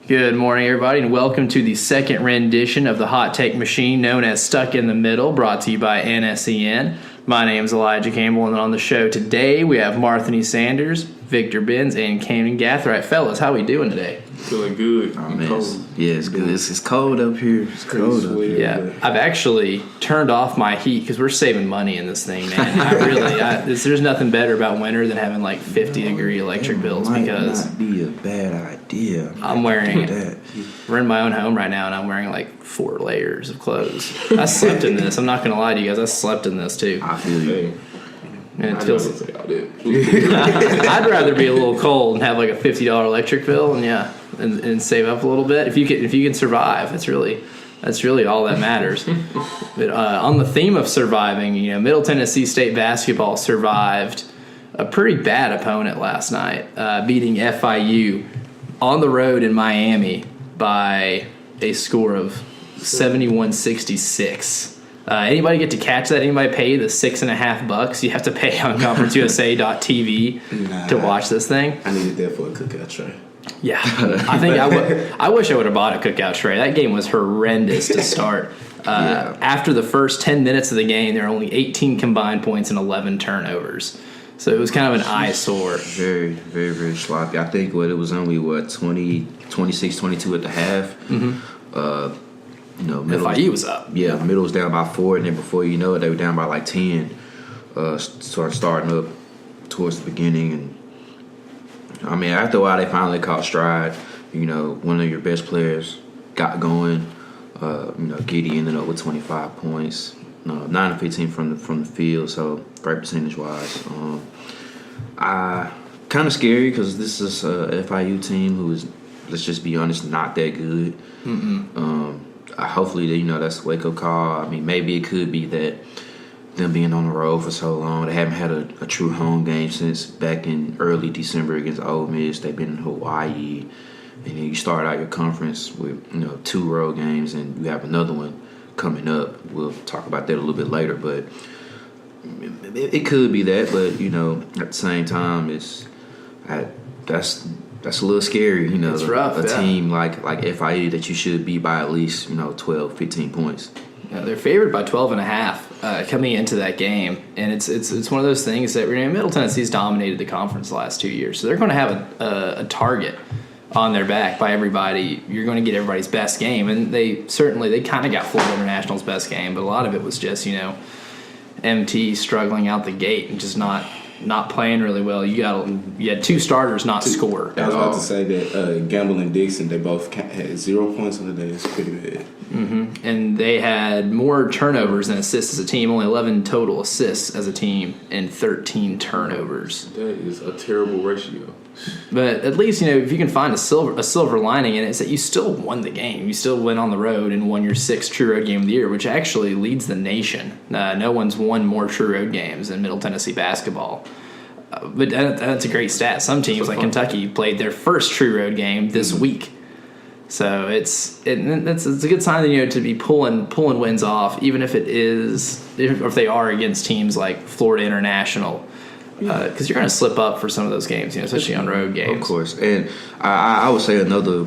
Good morning, everybody, and welcome to the second rendition of the Hot Take Machine known as Stuck in the Middle, brought to you by NSEN. My name is Elijah Campbell, and on the show today we have Marthany Sanders, Victor Benz, and Camden Gath. All right, fellas, how we doing today? Feeling good. Oh, man, it's good. It's cold up here. It's cold up here. Yeah, I've actually turned off my heat because we're saving money in this thing, man. There's nothing better about winter than having like 50-degree electric bills because might not be a bad idea. We're in my own home right now, and I'm wearing like 4 layers of clothes. I slept in this. I'm not going to lie to you guys. I slept in this too. I feel you. And it feels. I'd rather be a little cold and have like a $50 electric bill, and save up a little bit. If you can survive, that's really all that matters. But on the theme of surviving, Middle Tennessee State basketball survived a pretty bad opponent last night, beating FIU on the road in Miami by a score of 71-66. Anybody get to catch that? Anybody pay the $6.50 you have to pay on conferenceusa.tv to watch this thing? I needed that for a cookout tray. Yeah, I think I wish I would have bought a cookout tray. That game was horrendous to start. After the first 10 minutes of the game, there were only 18 combined points and 11 turnovers. So it was kind of an eyesore. Very, very, very sloppy. I think it was only 26-22 at the half. Mm-hmm. FIU was up. Yeah, Middle was down by 4, and then before you know it, they were down by like 10. Starting up towards the beginning, and I mean, after a while, they finally caught stride. One of your best players got going. Giddy ended up with 25 points, 9 of 15 from the field, so great percentage wise. I kind of scary because this is a FIU team who is, let's just be honest, not that good. Hopefully, that's a wake-up call. I mean, maybe it could be that them being on the road for so long, they haven't had a true home game since back in early December against Ole Miss. They've been in Hawaii, and then you start out your conference with 2 road games, and you have another one coming up. We'll talk about that a little bit later, but it could be that. But at the same time, that's a little scary, It's rough, a team like FIU that you should beat by at least, 12, 15 points. Yeah, they're favored by 12.5 coming into that game, and it's one of those things that Middle Tennessee's dominated the conference the last 2 years, so they're going to have a target on their back by everybody. You're going to get everybody's best game, and they kind of got Florida International's best game, but a lot of it was just MT struggling out the gate and just not playing really well. You had 2 starters not score. I was about to say that Gamble and Dixon, they both had 0 points on the day. It's pretty bad. Mm-hmm. And they had more turnovers than assists as a team. Only 11 total assists as a team and 13 turnovers. That is a terrible ratio. But at least if you can find a silver lining in it, it's that you still won the game. You still went on the road and won your 6th true road game of the year, which actually leads the nation. No one's won more true road games than Middle Tennessee basketball. But that's a great stat. Some teams like Kentucky played their first true road game this week. So it's a good sign that to be pulling wins off, even if if they are against teams like Florida International. Because you're going to slip up for some of those games, especially on road games. Of course. And I would say another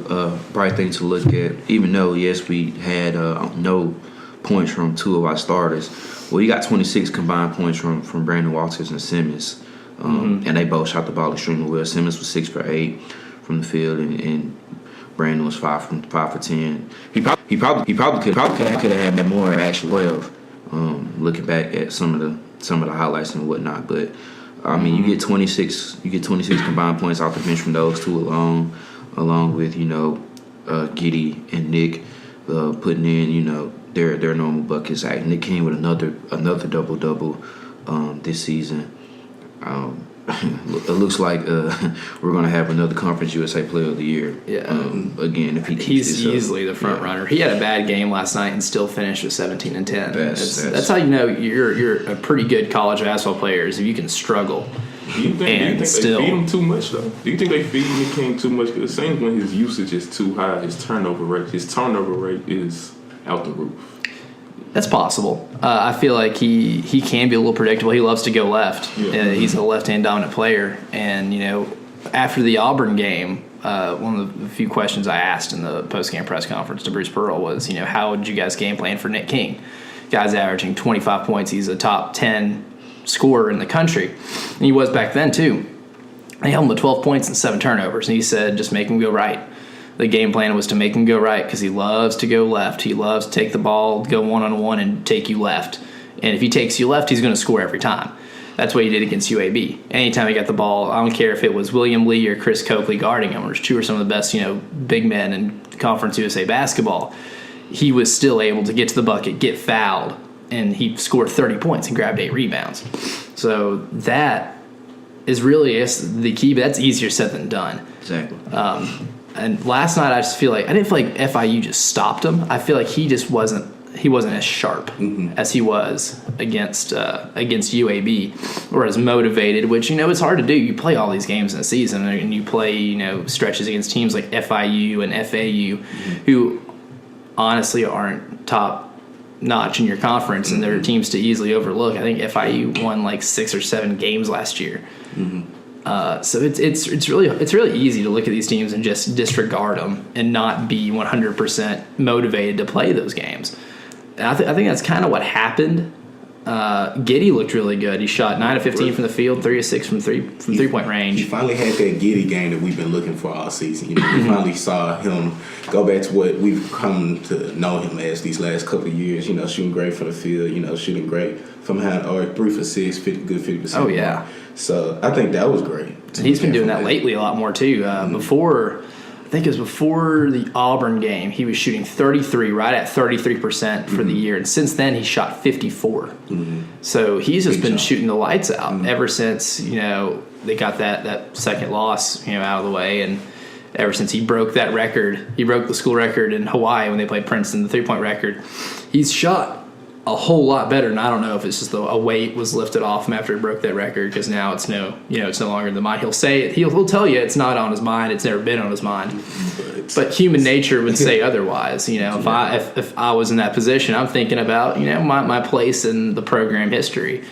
bright thing to look at, even though, yes, we had no points from 2 of our starters, well, you got 26 combined points from Brandon Walters and Simmons. And they both shot the ball extremely well. Simmons was 6 for 8 from the field, and Brandon was 5 for 10. He probably could have had more actually 12. Looking back at some of the highlights and whatnot, but I mean, you get 26 combined points off the bench from those 2 along with Giddy and Nick putting in their normal buckets. Nick came with another double this season. It looks like we're going to have another Conference USA Player of the Year. Yeah. Again, if he's easily the front runner. He had a bad game last night and still finished with 17 and 10. That's how you're a pretty good college basketball player, is if you can struggle. Do you think they feed him too much, though? Do you think they feed Nick King too much? Because it seems when his usage is too high, his turnover rate is out the roof. That's possible. I feel like he can be a little predictable. He loves to go left. Yeah. He's a left-hand dominant player. And, after the Auburn game, one of the few questions I asked in the post-game press conference to Bruce Pearl was, how would you guys game plan for Nick King? Guy's averaging 25 points. He's a top 10 scorer in the country. And he was back then, too. They held him to 12 points and 7 turnovers. And he said, just make him go right. The game plan was to make him go right because he loves to go left. He loves to take the ball, go one-on-one, and take you left. And if he takes you left, he's going to score every time. That's what he did against UAB. Anytime he got the ball, I don't care if it was William Lee or Chris Coakley guarding him, which two are some of the best, big men in Conference USA basketball, he was still able to get to the bucket, get fouled, and he scored 30 points and grabbed 8 rebounds. So that is really the key, but that's easier said than done. Exactly. And last night I didn't feel like FIU just stopped him. I feel like he just wasn't as sharp as he was against UAB, or as motivated, which it's hard to do. You play all these games in a season, and you play stretches against teams like FIU and FAU, who honestly aren't top notch in your conference, and they're teams to easily overlook. I think FIU won like 6 or 7 games last year. So it's really easy to look at these teams and just disregard them and not be 100% motivated to play those games. And I think that's kind of what happened. Giddey looked really good. He shot 9 of 15 from the field, 3 of 6 from 3-point range. He finally had that Giddey game that we've been looking for all season. We finally saw him go back to what we've come to know him as these last couple of years. Shooting great from the field. Shooting great from behind, or 3 for 6, good 50%. Oh yeah. So I think that was great. And he's been doing that lately a lot more too. I think it was before the Auburn game, he was shooting 33, right at 33% for the year. And since then, he shot 54. So he's just been shooting the lights out ever since, they got that second loss, out of the way. And ever since he broke that record, he broke the school record in Hawaii when they played Princeton, the 3-point record. He's shot a whole lot better, and I don't know if it's just a weight was lifted off him after he broke that record, because now it's no longer in the mind. He'll say it. He'll tell you it's not on his mind. It's never been on his mind. But human nature would say otherwise. If I was in that position, I'm thinking about my place in the program history,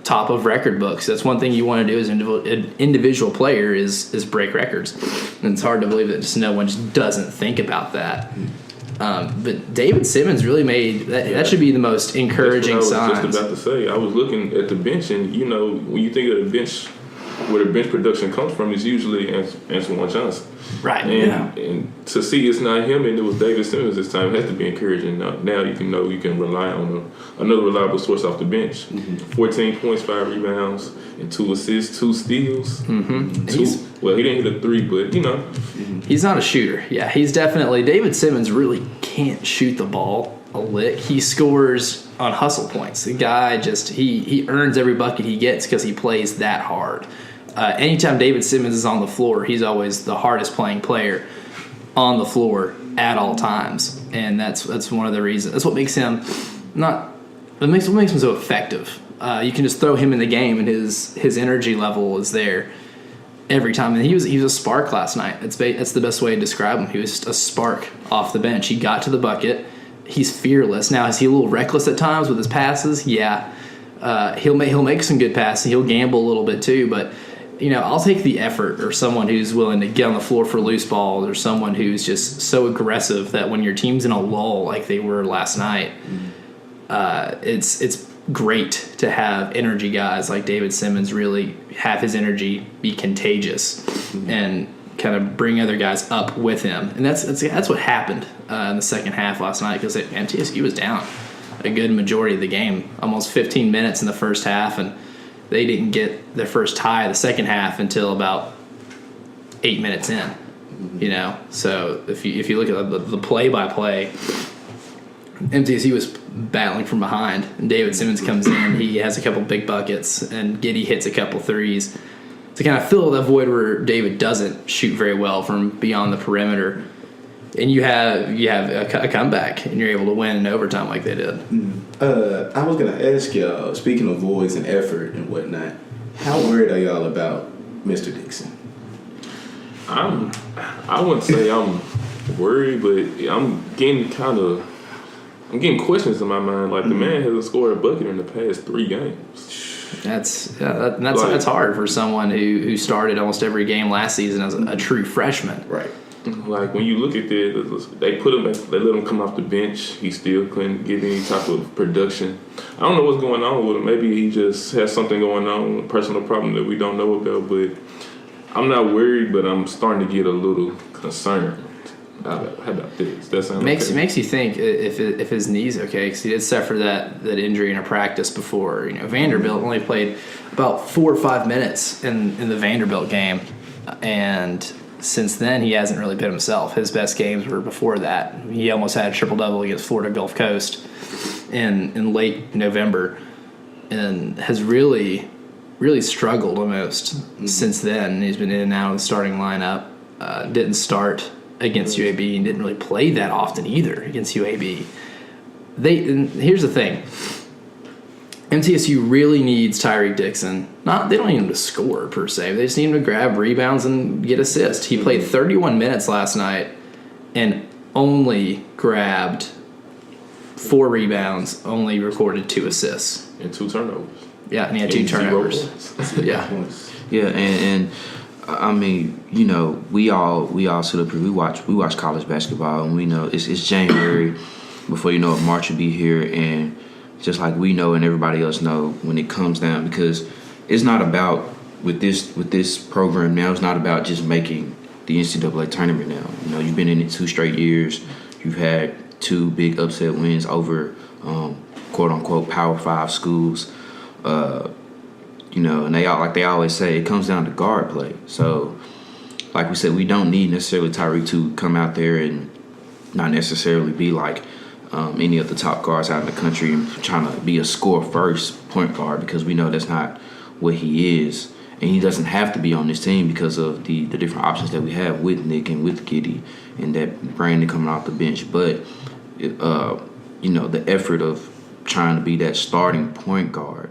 top of record books. That's one thing you want to do as an individual player is break records, and it's hard to believe that just no one just doesn't think about that. But David Simmons really made that should be the most encouraging sign. I was just about to say. I was looking at the bench, and when you think of the bench, where the bench production comes from, is usually Antoine Johnson. Right. And to see it's not him and it was David Simmons this time has to be encouraging. Now you can rely on another reliable source off the bench. 14 points, 5 rebounds, and 2 assists, 2 steals. He didn't hit a 3, but he's not a shooter. Yeah, he's definitely David Simmons really can't shoot the ball a lick. He scores on hustle points. The guy just he earns every bucket he gets because he plays that hard. Anytime David Simmons is on the floor, he's always the hardest playing player on the floor at all times, and that's one of the reasons. That's what makes him what makes him so effective. You can just throw him in the game, and his energy level is there every time. And he was a spark last night. That's the best way to describe him. He was just a spark off the bench. He got to the bucket. He's fearless. Now, is he a little reckless at times with his passes? Yeah. He'll make some good passes. He'll gamble a little bit too, but I'll take the effort, or someone who's willing to get on the floor for loose balls, or someone who's just so aggressive that when your team's in a lull like they were last night, it's great to have energy guys like David Simmons really have his energy be contagious and kind of bring other guys up with him. And that's what happened in the second half last night, because MTSU was down a good majority of the game, almost 15 minutes in the first half, and they didn't get their first tie of the second half until about 8 minutes in. So if you look at the play-by-play, MTSU was battling from behind, and David Simmons comes in. He has a couple big buckets, and Giddey hits a couple threes to kind of fill that void where David doesn't shoot very well from beyond the perimeter. And you have a comeback, and you're able to win in overtime like they did. I was going to ask y'all, speaking of voids and effort and whatnot, how worried are y'all about Mr. Dixon? I wouldn't say I'm worried, but I'm getting questions in my mind. Like, the man hasn't scored a bucket in the past 3 games. That's hard for someone who started almost every game last season as a true freshman. Right. Like when you look at they let him come off the bench. He still couldn't get any type of production. I don't know what's going on with him. Maybe he just has something going on, a personal problem that we don't know about. But I'm not worried, but I'm starting to get a little concerned. How about this? That sounds makes you think if his knee's okay, because he did suffer that injury in a practice before. Vanderbilt only played about 4 or 5 minutes in the Vanderbilt game, and since then he hasn't really been himself. His best games were before that. He almost had a triple-double against Florida Gulf Coast in late November, and has really struggled almost since then. He's been in and out of the starting lineup. Didn't start against UAB and didn't really play that often either against UAB. And here's the thing. MTSU really needs Tyreek Dixon. They don't need him to score per se. They just need him to grab rebounds and get assists. He played 31 minutes last night and only grabbed 4 rebounds, only recorded 2 assists. And 2 turnovers. Yeah, and he had 2 turnovers. Yeah. Yeah, and I mean, we all sit up here. We watch college basketball, and we know it's January. Before you know it, March will be here, and just like we know and everybody else know, when it comes down, because it's not about with this program now. It's not about just making the NCAA tournament now. You've been in it 2 straight years. You've had 2 big upset wins over quote unquote Power 5 schools. And they always say, it comes down to guard play. So, like we said, we don't need necessarily Tyreek to come out there and not necessarily be like any of the top guards out in the country and trying to be a score-first point guard, because we know that's not what he is. And he doesn't have to be on this team because of the different options that we have with Nick and with Giddy and that Brandon coming off the bench. But, the effort of trying to be that starting point guard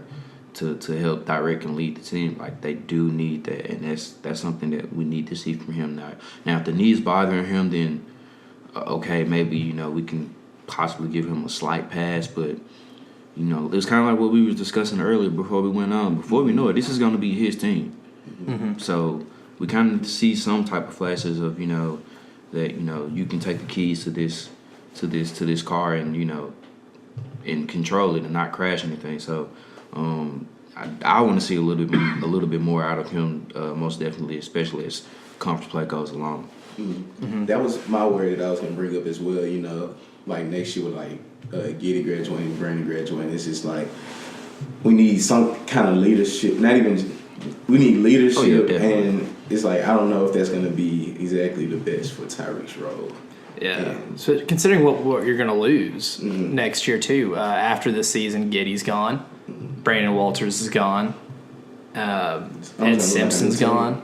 to help direct and lead the team, like, they do need that, and that's something that we need to see from him now. Now, if the knee's bothering him, then okay, maybe we can possibly give him a slight pass, but it was kind of like what we was discussing earlier before we went on. Before we know it, this is going to be his team. Mm-hmm. So we kind of see some type of flashes of that you can take the keys to this car and and control it and not crash anything. So. I want to see a little bit more out of him, most definitely, especially as conference play goes along. Mm-hmm. That was my worry that I was going to bring up as well. Like next year with Giddy graduating, Brandon graduating, it's just like we need some kind of leadership. We need leadership, and it's like I don't know if that's going to be exactly the best for Tyreek's role. Yeah. So considering what you're going to lose next year too, after this season, Giddy's gone. Brandon Walters is gone. Ed Simpson's gone.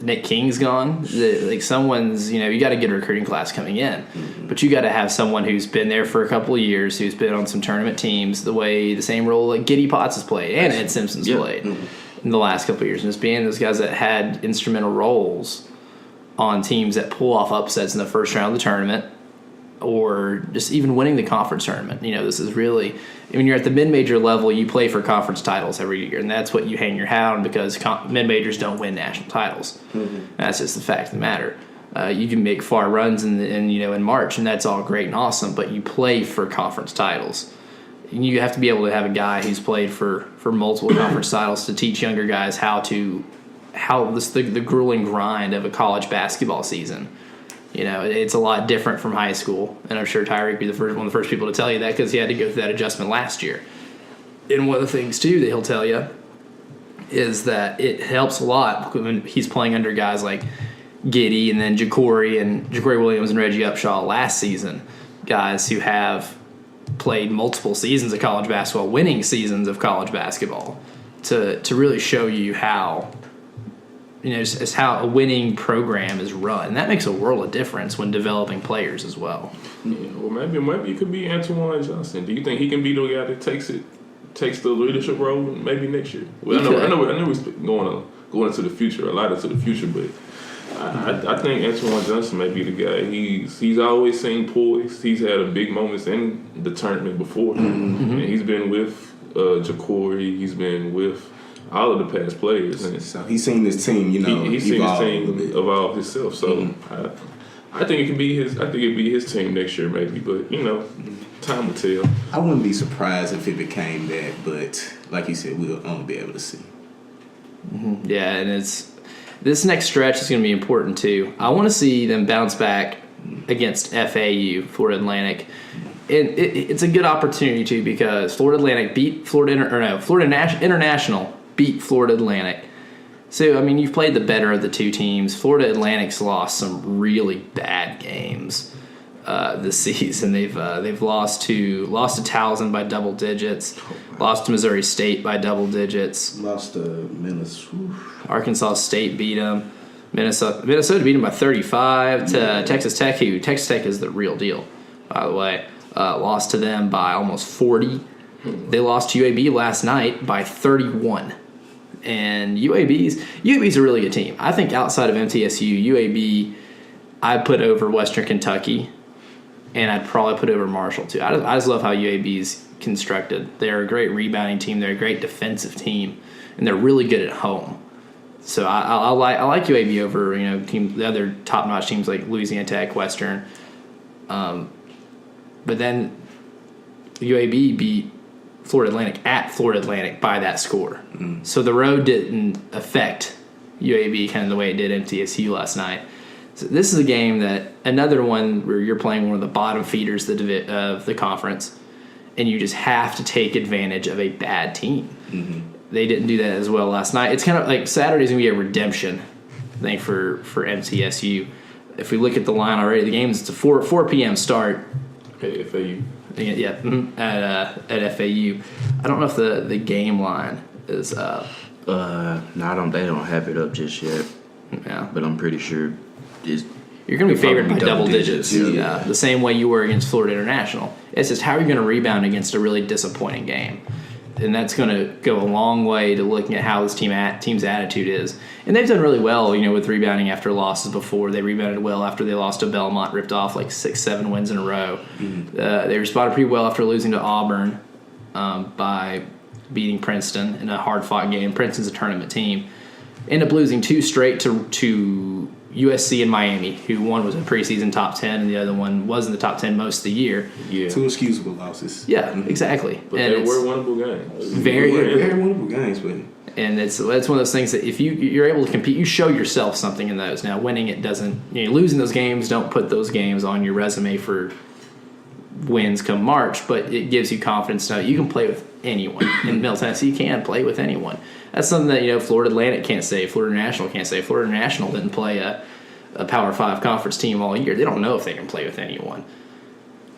Nick King's gone. Someone's, you got to get a recruiting class coming in. Mm-hmm. But you got to have someone who's been there for a couple of years, who's been on some tournament teams, the same role like Giddy Potts has played and Ed Simpson's played in the last couple of years. And just being those guys that had instrumental roles on teams that pull off upsets in the first round of the tournament, or just even winning the conference tournament. This is really, when you're at the mid-major level, you play for conference titles every year, and that's what you hang your hat on, because mid-majors don't win national titles. Mm-hmm. That's just the fact of the matter. You can make far runs in March, and that's all great and awesome, but you play for conference titles. You have to be able to have a guy who's played for multiple conference titles to teach younger guys the grueling grind of a college basketball season. It's a lot different from high school, and I'm sure Tyreek would be one of the first people to tell you that, because he had to go through that adjustment last year. And one of the things, too, that he'll tell you is that it helps a lot when he's playing under guys like Giddy and then Ja'Cory Williams and Reggie Upshaw last season, guys who have played multiple seasons of college basketball, winning seasons of college basketball, to really show you how just how a winning program is run. And that makes a world of difference when developing players as well. Yeah, or maybe it could be Antoine Johnson. Do you think he can be the guy that takes the leadership role maybe next year? Well, I know we're going into the future, a lot into the future, but I think Antoine Johnson may be the guy. He's always seemed poised. He's had a big moments in the tournament before, and he's been with Ja'Cory. He's been with all of the past players. And So he's seen this team, he's seen his evolve a team little bit. evolve himself. So I think it can be his. I think it'd be his team next year, maybe. But time will tell. I wouldn't be surprised if it became that, but like you said, we'll only be able to see. Yeah, and this next stretch is going to be important too. I want to see them bounce back against FAU, Florida Atlantic. And it's a good opportunity too because Florida Atlantic beat Florida International beat Florida Atlantic. So I mean, you've played the better of the two teams. Florida Atlantic's lost some really bad games this season. They've lost to Towson by double digits, lost to Missouri State by double digits. Lost to Minnesota. Arkansas State beat them. Minnesota beat them by 35 to Texas Tech, who Texas Tech is the real deal, by the way. Lost to them by almost 40. They lost to UAB last night by 31. And UAB's a really good team. I think outside of MTSU, UAB, I'd put over Western Kentucky, and I'd probably put over Marshall too. I just love how UAB's constructed. They're a great rebounding team. They're a great defensive team, and they're really good at home. So I like UAB over the other top notch teams like Louisiana Tech, Western. But then UAB beat Florida Atlantic at Florida Atlantic by that score. So the road didn't affect UAB kind of the way it did MTSU last night. So this is a game that another one where you're playing one of the bottom feeders of the conference, and you just have to take advantage of a bad team. They didn't do that as well last night. It's kind of like Saturday's going to be a redemption thing for MTSU. If we look at the line already, the game is a 4 p.m. start. At FAU. Yeah, at FAU. I don't know if the game line is up. No, they don't have it up just yet. Yeah, But I'm pretty sure you're going to be favored by double digits. Yeah. The same way you were against Florida International. It's just how are you going to rebound against a really disappointing game? And that's going to go a long way to looking at how this team's attitude is. And they've done really well, with rebounding after losses before. They rebounded well after they lost to Belmont, ripped off like 6-7 wins in a row. They responded pretty well after losing to Auburn by beating Princeton in a hard-fought game. Princeton's a tournament team. Ended up losing 2 straight to USC and Miami, who one was a preseason top 10 and the other one was in the top 10 most of the year. Yeah. 2 excusable losses. Yeah, exactly. But and they were winnable games. Very winnable games, but and it's one of those things that if you're able to compete, you show yourself something in those. Now, winning it doesn't, losing those games, don't put those games on your resume for wins come March, but it gives you confidence to know you can play with anyone. In Middle Tennessee, you can play with anyone. That's something that Florida Atlantic can't say, Florida National can't say. Florida National didn't play a Power 5 conference team all year. They don't know if they can play with anyone.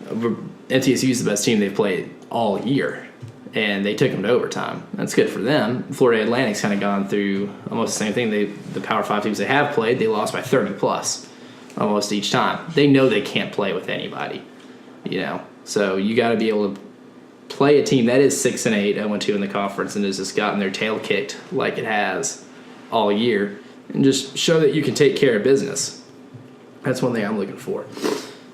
MTSU is the best team they've played all year, and they took them to overtime. That's good for them. Florida Atlantic's kind of gone through almost the same thing. The Power 5 teams they have played, they lost by 30+ almost each time. They know they can't play with anybody, So you got to be able to play a team that is 6-8, 0-2 in the conference, and has just gotten their tail kicked like it has all year, and just show that you can take care of business. That's one thing I'm looking for.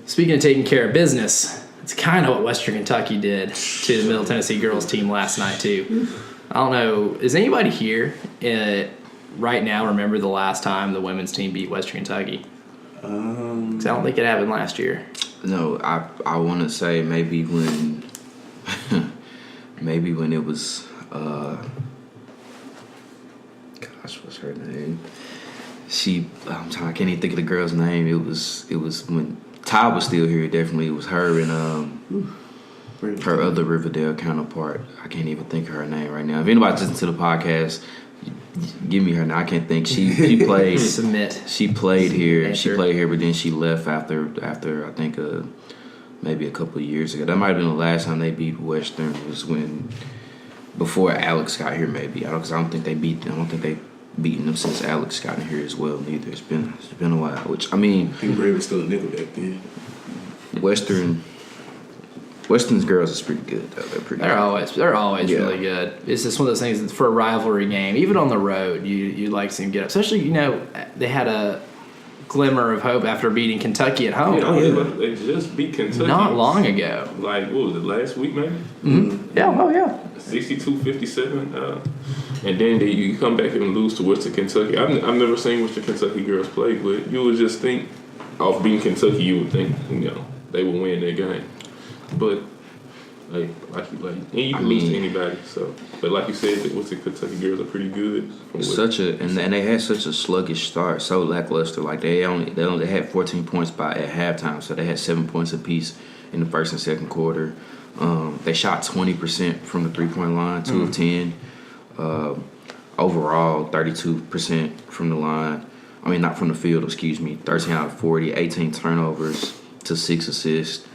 Speaking of taking care of business, it's kind of what Western Kentucky did to the Middle Tennessee girls team last night too. I don't know, is anybody here right now remember the last time the women's team beat Western Kentucky? 'Cause I don't think it happened last year. No, I want to say maybe when it was what's her name? I can't even think of the girl's name. It was when Ty was still here. Definitely, it was her and her other Riverdale counterpart. I can't even think of her name right now. If anybody's listening to the podcast, give me her name. I can't think. She played. Submit. She played here. Enter. She played here, but then she left after I think maybe a couple of years ago. That might have been the last time they beat Western. Was before Alex got here. Maybe I don't think they beat them. I don't think they beaten them since Alex got in here as well. Neither. It's been a while. Which I think Bray was still a nickel back then. Western's girls is pretty good though. They're always really good. It's just one of those things that for a rivalry game, even on the road, you'd like to see them get up. Especially they had glimmer of hope after beating Kentucky at home. They just beat Kentucky not long ago. Like, what was it, last week maybe? Mm-hmm. Yeah, oh yeah. 62-57. And then you come back and lose to Western Kentucky. I've never seen Western Kentucky girls play, but you would just think, off beating Kentucky, you would think, they would win that game. But and you can lose to anybody. So, but like you said, the Western Kentucky girls are pretty good. And they had such a sluggish start, so lackluster. Like they only had 14 points at halftime, so they had 7 points apiece in the first and second quarter. They shot 20% from the 3-point line, 2 of 10. Overall, 32% from the line. I mean, not from the field. 13 out of 40, 18 turnovers to 6 assists.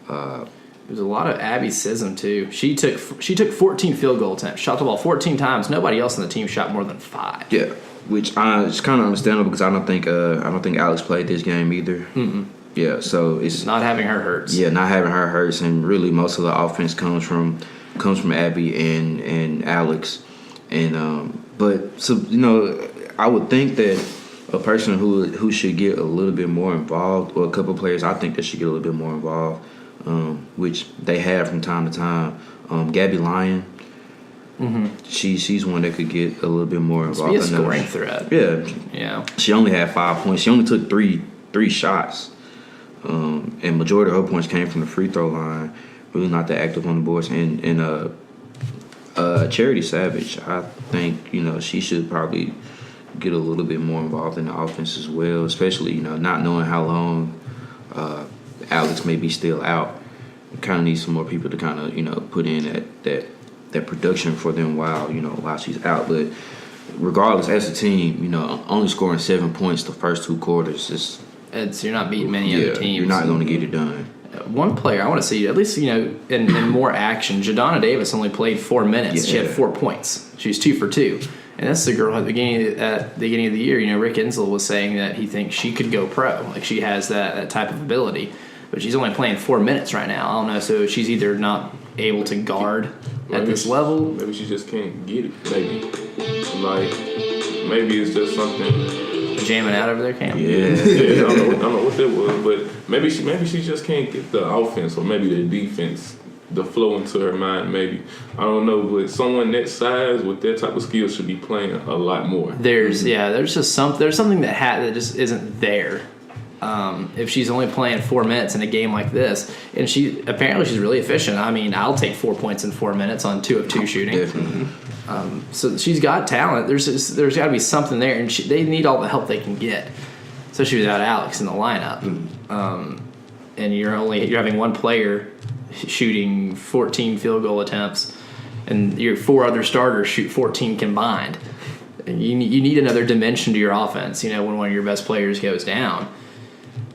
There's a lot of Abby Sism too. She took 14 field goal attempts, shot the ball 14 times. Nobody else on the team shot more than 5. Yeah, which it's kind of understandable because I don't think Alex played this game either. Mm-mm. Yeah, so it's not having her hurts. Yeah, not having her hurts, and really most of the offense comes from Abby and Alex, and I would think that a person who should get a little bit more involved, or a couple of players I think that should get a little bit more involved. Which they have from time to time. Gabby Lyon, she's one that could get a little bit more involved. Be a scoring threat. Yeah. She only had 5 points. She only took three shots, and majority of her points came from the free throw line. Really not that active on the boards. And Charity Savage, I think she should probably get a little bit more involved in the offense as well, especially not knowing how long Alex may be still out. Kind of need some more people to kind of put in that production for them while she's out. But regardless, as a team, only scoring 7 points the first 2 quarters you're not beating many other teams. You're not going to get it done. One player I want to see at least in more action. Jadonna Davis only played 4 minutes. Yeah. She had 4 points. She was 2 for 2. And that's the girl at the beginning of the year. Rick Insel was saying that he thinks she could go pro. Like she has that type of ability. But she's only playing 4 minutes right now. I don't know. So she's either not able to guard at this level. Maybe she just can't get it. Maybe it's just something. Jamming out over there, Cam? Yeah. I don't know what that was. But maybe she just can't get the offense or maybe the defense, the flow into her mind. Maybe. I don't know. But someone that size with that type of skill should be playing a lot more. There's something that just isn't there. If she's only playing 4 minutes in a game like this, and she's really efficient. I mean, I'll take 4 points in 4 minutes on 2 of 2 shooting. Definitely. So she's got talent. There's got to be something there, and they need all the help they can get, especially without Alex in the lineup. And you're having one player shooting 14 field goal attempts, and your 4 other starters shoot 14 combined. And you need another dimension to your offense. When one of your best players goes down.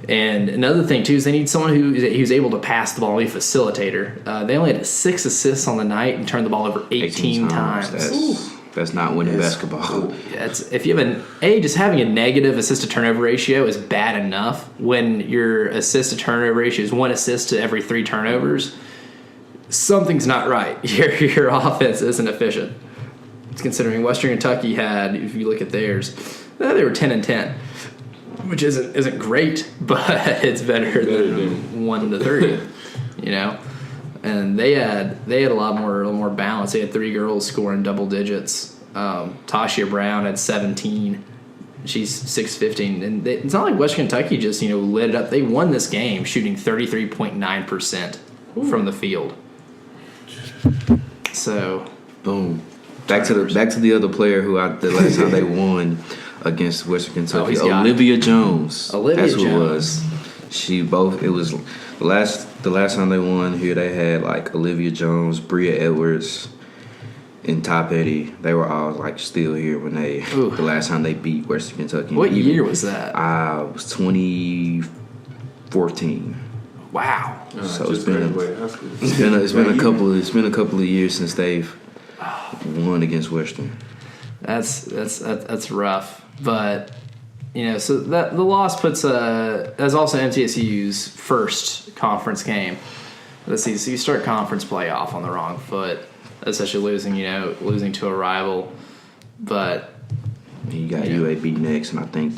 And another thing, too, is they need someone who's able to pass the ball, a facilitator. They only had 6 assists on the night and turned the ball over 18 times. That's not winning basketball. If you have just having a negative assist-to-turnover ratio is bad enough. When your assist-to-turnover ratio is 1 assist to every 3 turnovers, something's not right. Your offense isn't efficient. Considering Western Kentucky had, if you look at theirs, they were 10-10. Which isn't great, but it's better than 1 to 3, And they had a little more balance. They had 3 girls scoring double digits. Tasha Brown had 17. She's 6'15", and it's not like Western Kentucky just lit it up. They won this game shooting 33.9% from the field. So boom. Back to the other player who the last time they won against Western Kentucky, Olivia Jones. That's who it was. It was the last time they won here. They had Olivia Jones, Bria Edwards, and Ty Petty. They were all still here when the last time they beat Western Kentucky. What year was that? It was 2014. Wow. So it's been a couple of years since they've won against Western. That's rough. But so that the loss puts that's also MTSU's first conference game. Let's see. So you start conference play off on the wrong foot, especially losing to a rival. But you got UAB next, and I think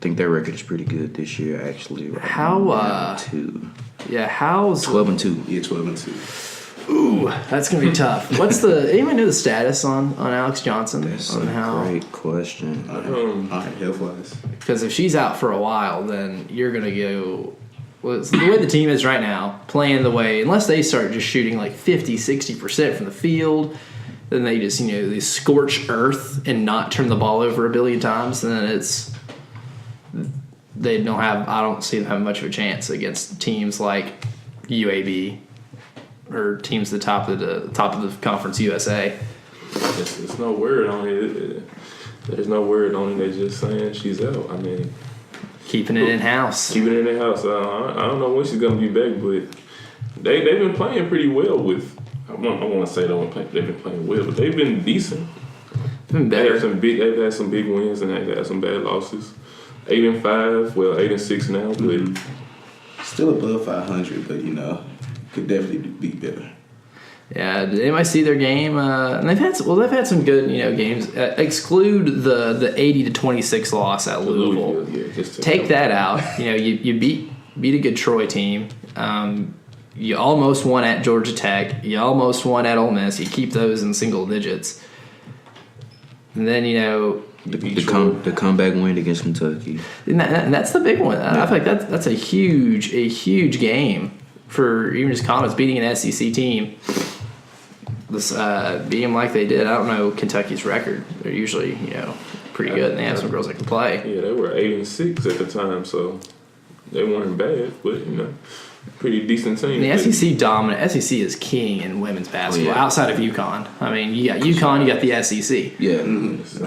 think their record is pretty good this year, actually. Right How, now, 2. Yeah, how's 12-2. Yeah, 12-2. Ooh, that's gonna be tough. Anyone know the status on Alex Johnson? That's on a great question. All right, health-wise. Because if she's out for a while, then you're gonna go. Well, it's the way the team is right now, playing the way, unless they start just shooting like 50-60% from the field, then they just they scorch earth and not turn the ball over a billion times. And then I don't see them having much of a chance against teams like UAB. Or teams at the top of the Conference USA. It's no word on it. There's no word on it. They're just saying she's out. I mean, keeping it in house. Keeping it in house. I don't know when she's gonna be back, but they've been playing pretty well with. I want to say they've been playing well, but they've been decent. Been better. They've had some big wins and they've had some bad losses. 8-5. Well, 8-6 now, but still above 500. But could definitely be better. Yeah, did anybody see their game? And they've had some good games. Exclude the 80-26 loss at Louisville. Take that out. You beat a good Troy team. You almost won at Georgia Tech. You almost won at Ole Miss. You keep those in single digits. And then the comeback win against Kentucky. And that's the big one. I feel like that's a huge game. For even just Collins beating an SEC team, beating them like they did. I don't know Kentucky's record. They're usually pretty good, and they have some girls that can play. Yeah, they were 8-6 at the time, so they weren't bad, but pretty decent team. And the SEC dominant. SEC is king in women's basketball outside of UConn. I mean, you got UConn, you got the SEC. Yeah,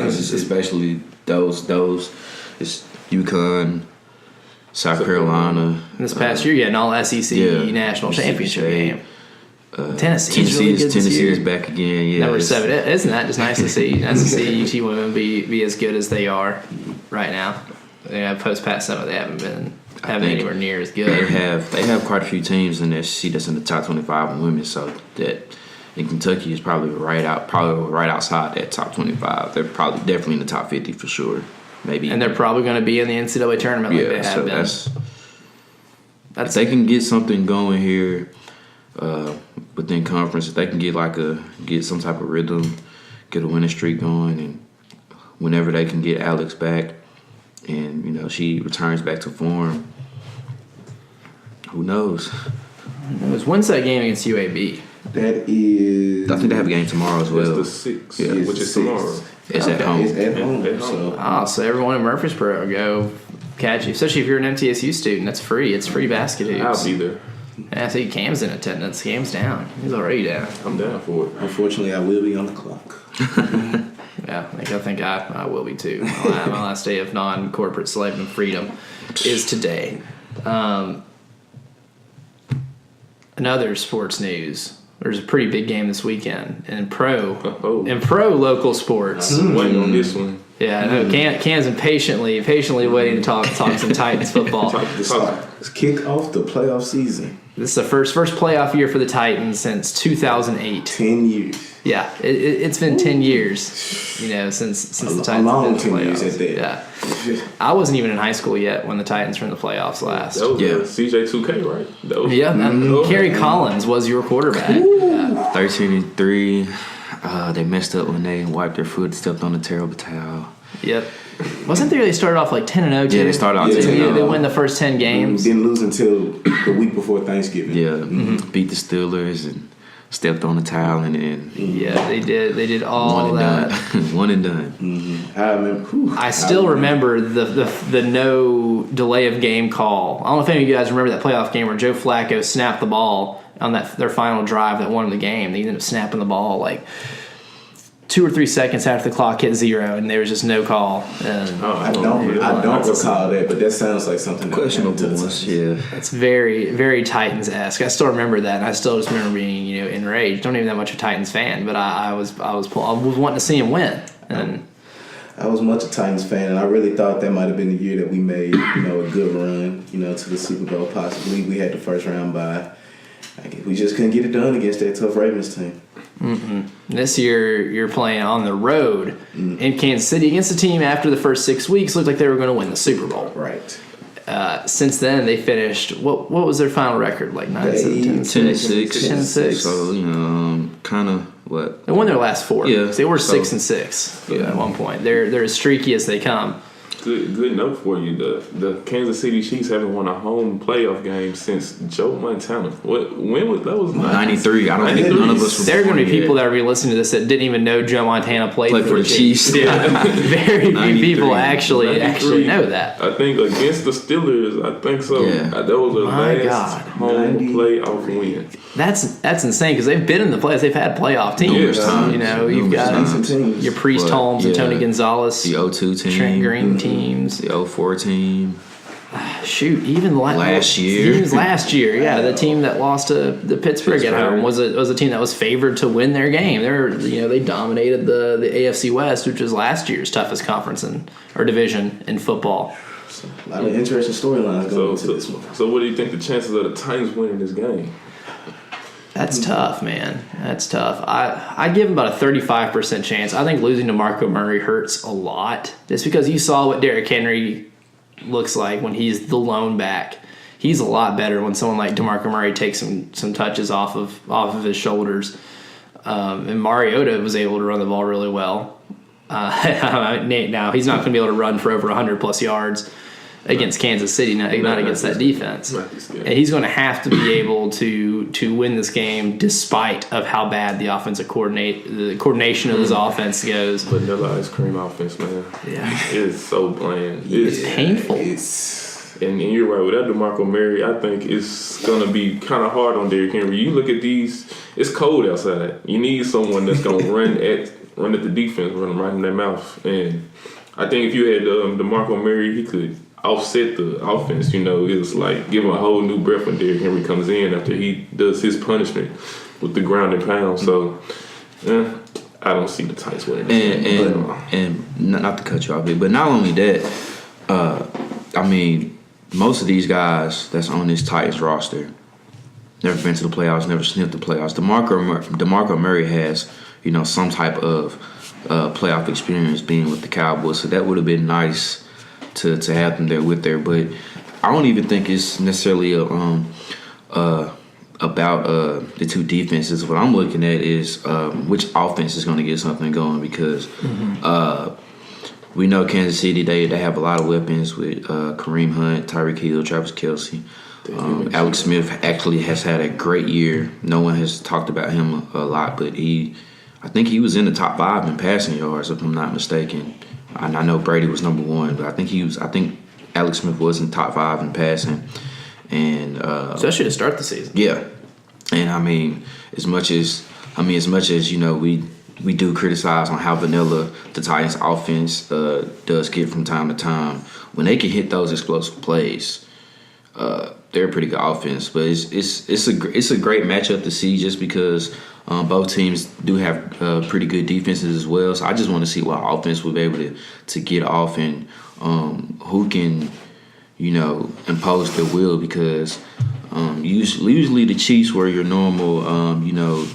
especially those. It's UConn. South Carolina. And this past year, you had an all-SEC national championship game. Tennessee is back again. Yeah, number 7. Isn't that just nice to see? Nice to see UT women be as good as they are right now. Post Pat Summitt, they haven't been anywhere near as good. They have quite a few teams in the SEC that's in the top 25 in women. So that in Kentucky is probably right outside that top 25. They're definitely in the top 50 for sure. Maybe. And they're probably going to be in the NCAA tournament like they have been. If they can get something going here within conference, if they can get some type of rhythm, get a winning streak going, and whenever they can get Alex back, and she returns back to form, who knows? When's that game against UAB? That is. I think they have a game tomorrow as well. It's the 6th, which is tomorrow. It's at home. It's at home. So everyone in Murfreesboro go catch you. Especially if you're an MTSU student, that's free. It's free basket hoops. I'll be there. And I see Cam's in attendance. Cam's down. He's already down. I'm down for it. Unfortunately, I will be on the clock. Yeah, I think I will be too. My last day of non-corporate slave and freedom is today. Another sports news. There's a pretty big game this weekend in pro local sports. Waiting on this one. Yeah, I know. Cam's impatiently waiting to talk some Titans football. Let's kick off the playoff season. This is the first playoff year for the Titans since 2008. 10 years. Yeah, it's been 10 years, since the Titans a long have been in the 10 years playoffs. at that. Yeah, I wasn't even in high school yet when the Titans were in the playoffs last. That was CJ2K, right? Kerry Collins was your quarterback. 13-3. They messed up when they wiped their foot, stepped on a terrible towel. Yep. Wasn't there? They started off like 10-0 too. Yeah, they started off 10-0. They win the first 10 games. Didn't lose until the week before Thanksgiving. Yeah, beat the Steelers and stepped on the towel and then. Yeah, they did. They did all that. One and done. Mm-hmm. I remember. I still remember the no delay of game call. I don't know if any of you guys remember that playoff game where Joe Flacco snapped the ball on their final drive that won the game. They ended up snapping the ball like 2 or 3 seconds after the clock hit 0, and there was just no call. And I don't recall that, but that sounds like something questionable. Yeah, it's very, very Titans-esque. I still remember that, and I still just remember being enraged. Don't even that much a Titans fan, but I was wanting to see him win. And I was much a Titans fan, and I really thought that might have been the year that we made a good run to the Super Bowl. Possibly we had the first round bye. We just couldn't get it done against that tough Ravens team. This year, you're playing on the road in Kansas City against a team after the first 6 weeks looked like they were going to win the Super Bowl. Right. Since then, they finished. What was their final record? Like 9-7, 10-6. 10-6. So kind of what they won their last 4. Yeah, they were 6-6 at one point. They're as streaky as they come. Good note for you. The Kansas City Chiefs haven't won a home playoff game since Joe Montana. When was that? Was 93. I don't think none of us. There are going to be people that are listening to this that didn't even know Joe Montana played for the Chiefs. Yeah. Very few people actually know that. I think against the Steelers, I think so. Yeah. That was their last home playoff win. That's insane because they've been in the playoffs. They've had playoff teams. Times. You know, you've got your Priest Holmes and Tony Gonzalez, the 02 team, Trent Green teams, the 04 team. Shoot, even last year. Even last year, yeah, the team that lost to the Pittsburgh at home was a team that was favored to win their game. They dominated the AFC West, which was last year's toughest conference or division in football. A lot of interesting storylines going into this one. So, what do you think the chances of the Titans winning this game? That's tough, man. That's tough. I give him about a 35% chance. I think losing to Marco Murray hurts a lot, just because you saw what Derrick Henry looks like when he's the lone back. He's a lot better when someone like DeMarco Murray takes some touches off of his shoulders. And Mariota was able to run the ball really well. Now he's not going to be able to run for over 100+ yards against Kansas City, not against that defense. And he's going to have to be able to win this game despite of how bad the coordination of his offense goes. Vanilla ice cream offense, man. Yeah. It's so bland. It's painful. And you're right, without DeMarco Murray, I think it's going to be kind of hard on Derrick Henry. You look at these, it's cold outside. You need someone that's going to run at the defense, run them right in their mouth. And I think if you had DeMarco Murray, he could offset the offense. You know, it was like give him a whole new breath when Derrick Henry comes in after he does his punishment with the ground and pound. So, I don't see the Titans winning this game. And not to cut you off, but not only that, I mean, most of these guys that's on this Titans roster never been to the playoffs, never sniffed the playoffs. DeMarco Murray has, you know, some type of playoff experience being with the Cowboys, so that would have been nice to have them there with there. But I don't even think it's necessarily about the two defenses. What I'm looking at is which offense is going to get something going, because we know Kansas City, they have a lot of weapons with Kareem Hunt, Tyreek Hill, Travis Kelce. Alex Smith actually has had a great year. No one has talked about him a lot, but I think he was in the top 5 in passing yards, if I'm not mistaken. And I know Brady was number 1, but I think Alex Smith was in top 5 in passing. And especially to start the season. Yeah. And I mean, as much as you know, we do criticize on how vanilla the Titans offense does get from time to time. When they can hit those explosive plays, they're a pretty good offense. But it's a great matchup to see, just because both teams do have pretty good defenses as well. So I just want to see what offense we'll be able to get off, and who can, you know, impose their will, because usually the Chiefs were your normal, you know,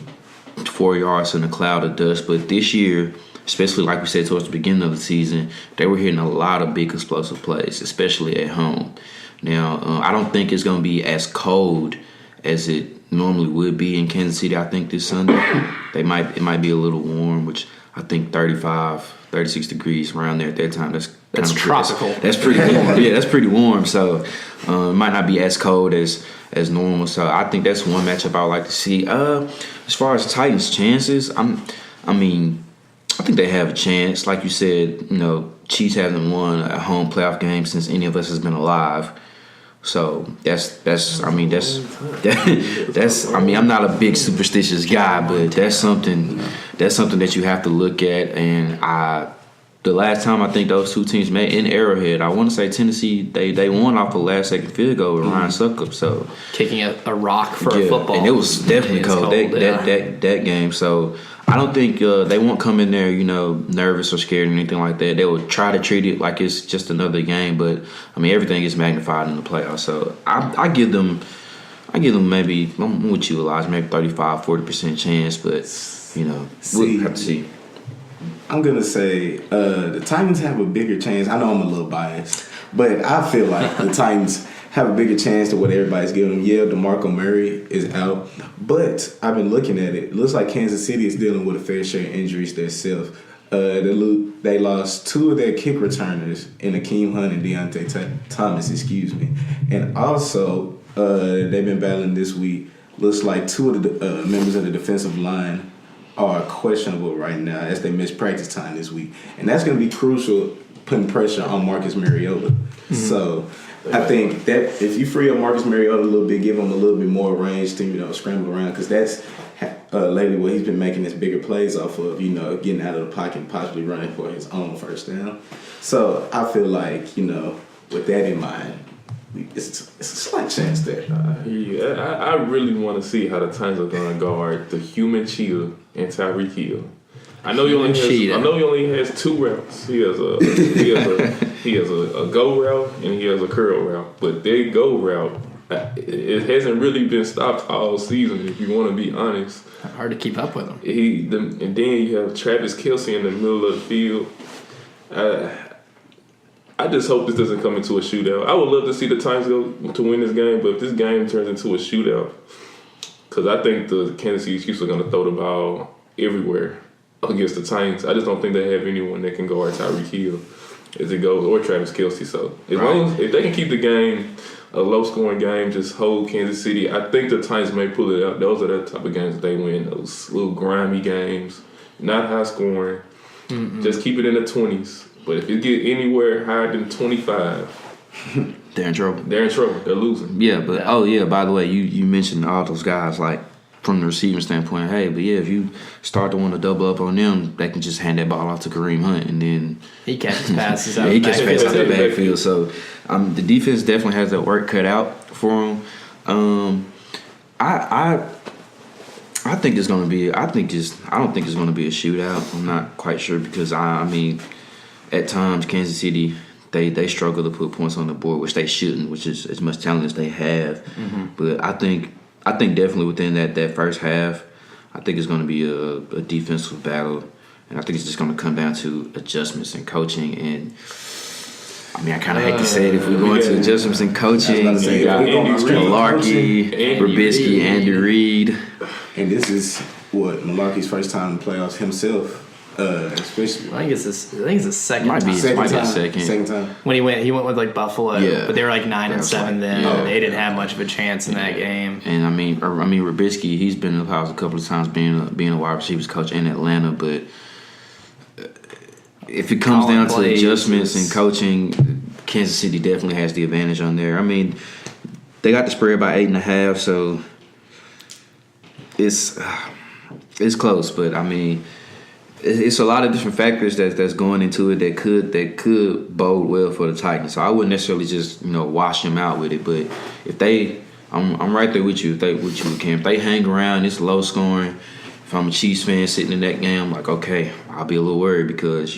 4 yards in a cloud of dust. But this year, especially like we said towards the beginning of the season, they were hitting a lot of big explosive plays, especially at home. Now, I don't think it's going to be as cold as it normally would be in Kansas City. I think this Sunday it might be a little warm, which I think 35, 36 degrees around there at that time. That's tropical. That's pretty warm. Yeah, that's pretty warm. So it might not be as cold as normal. So I think that's one matchup I would like to see. As far as Titans' chances, I think they have a chance. Like you said, you know, Chiefs haven't won a home playoff game since any of us has been alive. So I'm not a big superstitious guy, but that's something that you have to look at. And the last time I think those two teams met in Arrowhead, I want to say Tennessee, they won off a last-second field goal with Ryan Succop. So kicking a rock for a football, and it was definitely cold that game. So I don't think they won't come in there, you know, nervous or scared or anything like that. They will try to treat it like it's just another game. But I mean, everything is magnified in the playoffs. So I give them I give them maybe, I'm with you, Elijah, maybe 35-40% chance, but, we'll have to see. I'm going to say the Titans have a bigger chance. I know I'm a little biased, but I feel like the Titans have a bigger chance than what everybody's giving them. Yeah, DeMarco Murray is out, but I've been looking at it. It looks like Kansas City is dealing with a fair share of injuries themselves. They lost 2 of their kick returners in Akeem Hunt and Deontay Thomas, and also they've been battling this week. Looks like 2 of the members of the defensive line are questionable right now as they miss practice time this week, and that's going to be crucial, putting pressure on Marcus Mariota. Mm-hmm. So I think that if you free up Marcus Mariota a little bit, give him a little bit more range to scramble around, because that's lately what he's been making his bigger plays off of, getting out of the pocket and possibly running for his own first down. So I feel like, with that in mind, it's a slight chance there. I really want to see how the Titans are going to guard the human cheetah and Tyreek Hill. I know he only has 2 routes. He has a go route and he has a curl route. But their go route, it hasn't really been stopped all season, if you want to be honest. Hard to keep up with him. And then you have Travis Kelce in the middle of the field. I just hope this doesn't come into a shootout. I would love to see the Titans go to win this game, but if this game turns into a shootout, because I think the Kansas City Chiefs are going to throw the ball everywhere against the Titans. I just don't think they have anyone that can guard Tyreek Hill as it goes, or Travis Kelce. So if they can keep the game a low-scoring game, just hold Kansas City, I think the Titans may pull it out. Those are the type of games that they win, those little grimy games, not high-scoring. Mm-mm. Just keep it in the 20s. But if it get anywhere higher than 25, they're in trouble. They're losing. Yeah, but by the way, you mentioned all those guys, like, from the receiving standpoint, if you start to want to double up on them, they can just hand that ball off to Kareem Hunt, and then he catches passes out of the backfield. So the defense definitely has that work cut out for them. I think it's going to be. I don't think it's going to be a shootout. I'm not quite sure, because I mean, at times Kansas City they struggle to put points on the board, which they shouldn't, which is as much talent as they have. Mm-hmm. But I think definitely within that first half, I think it's going to be a defensive battle, and I think it's just going to come down to adjustments in coaching. And I mean, I kind of hate to say it, if we're going to adjustments in coaching, Malarkey, Trubisky, Andy Reid. And this is Malarkey's first time in the playoffs himself. Especially, I think it's the second. Might be a second time. When he went with like Buffalo, but they were like 9-7 then. And they didn't have much of a chance in that game. And I mean, Trubisky, he's been in the playoffs a couple of times, being a wide receivers coach in Atlanta. But if it comes down to adjustments and coaching, Kansas City definitely has the advantage on there. I mean, they got the spread by 8.5, so it's close. But I mean, it's a lot of different factors that's going into it that could bode well for the Titans. So I wouldn't necessarily just wash them out with it. But if they, I'm right there with you. If they hang around, it's low scoring. If I'm a Chiefs fan sitting in that game, I'm like, okay, I'll be a little worried, because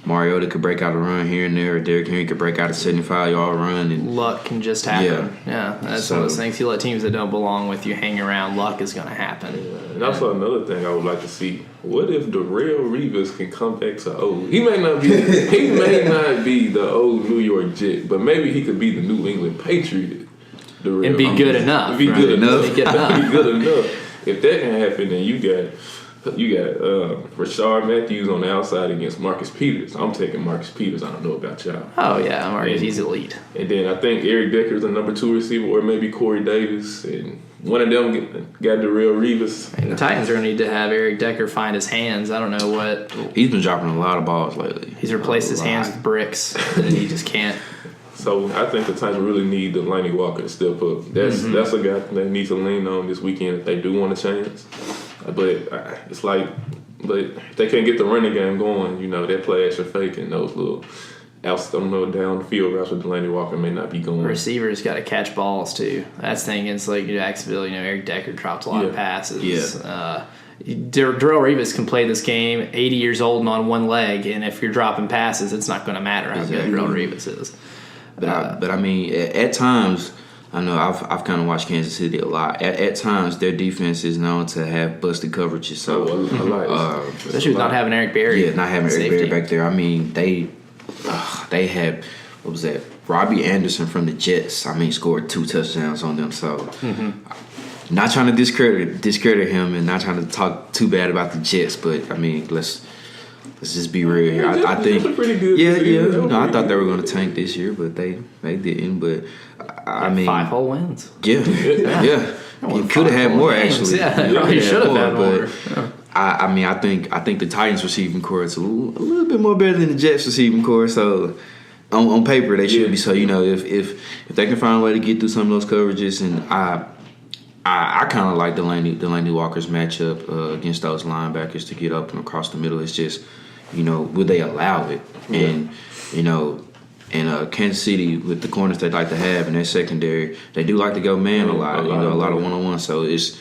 Mariota could break out a run here and there, or Derrick Henry could break out a 75-yard run, and luck can just happen. Yeah, that's one of those things. You let teams that don't belong with you hang around, luck is going to happen. And also another thing I would like to see: what if Darrelle Revis can come back to old? He may not be the old New York Jet, but maybe he could be the New England Patriot. And be good enough. Be good enough. If that can happen, then you got Rashard Matthews on the outside against Marcus Peters. I'm taking Marcus Peters. I don't know about y'all. Oh, yeah. Marcus, he's elite. And then I think Eric Decker's the number 2 receiver, or maybe Corey Davis. And one of them got Darrelle Revis. And the Titans are going to need to have Eric Decker find his hands. I don't know what. He's been dropping a lot of balls lately. He's replaced his hands with bricks, and he just can't. So I think the Titans really need Delanie Walker to step up. That's a guy they need to lean on this weekend if they do want a chance. But it's like, if they can't get the running game going, that play action fake and those little down the field routes with Delanie Walker may not be going. Receivers got to catch balls too. That's the thing against Jacksonville. Eric Decker dropped a lot of passes. Yeah. Darrelle Revis can play this game 80 years old and on one leg, and if you're dropping passes, it's not going to matter how good Darrelle Revis is. But I mean, at times, I know I've kind of watched Kansas City a lot. At times, their defense is known to have busted coverages. So, especially with not having Eric Berry. Yeah, not having Eric Berry back there. I mean, they had, what was that? Robbie Anderson from the Jets. I mean, scored 2 touchdowns on them. So, not trying to discredit him and not trying to talk too bad about the Jets, but I mean, let's just be real here. I think, pretty good. I thought they were going to tank this year, but they didn't. But I mean, 5 whole wins. Yeah. You could have had more games, actually. Yeah, you should have had more. But I mean, I think the Titans receiving core is a little bit more better than the Jets receiving core. So on paper they should be. So if they can find a way to get through some of those coverages, and I kind of like Delaney Walker's matchup against those linebackers to get up and across the middle. It's just, would they allow it? And, and Kansas City, with the corners they like to have in their secondary, they do like to go man a lot, a lot of one-on-one. So it's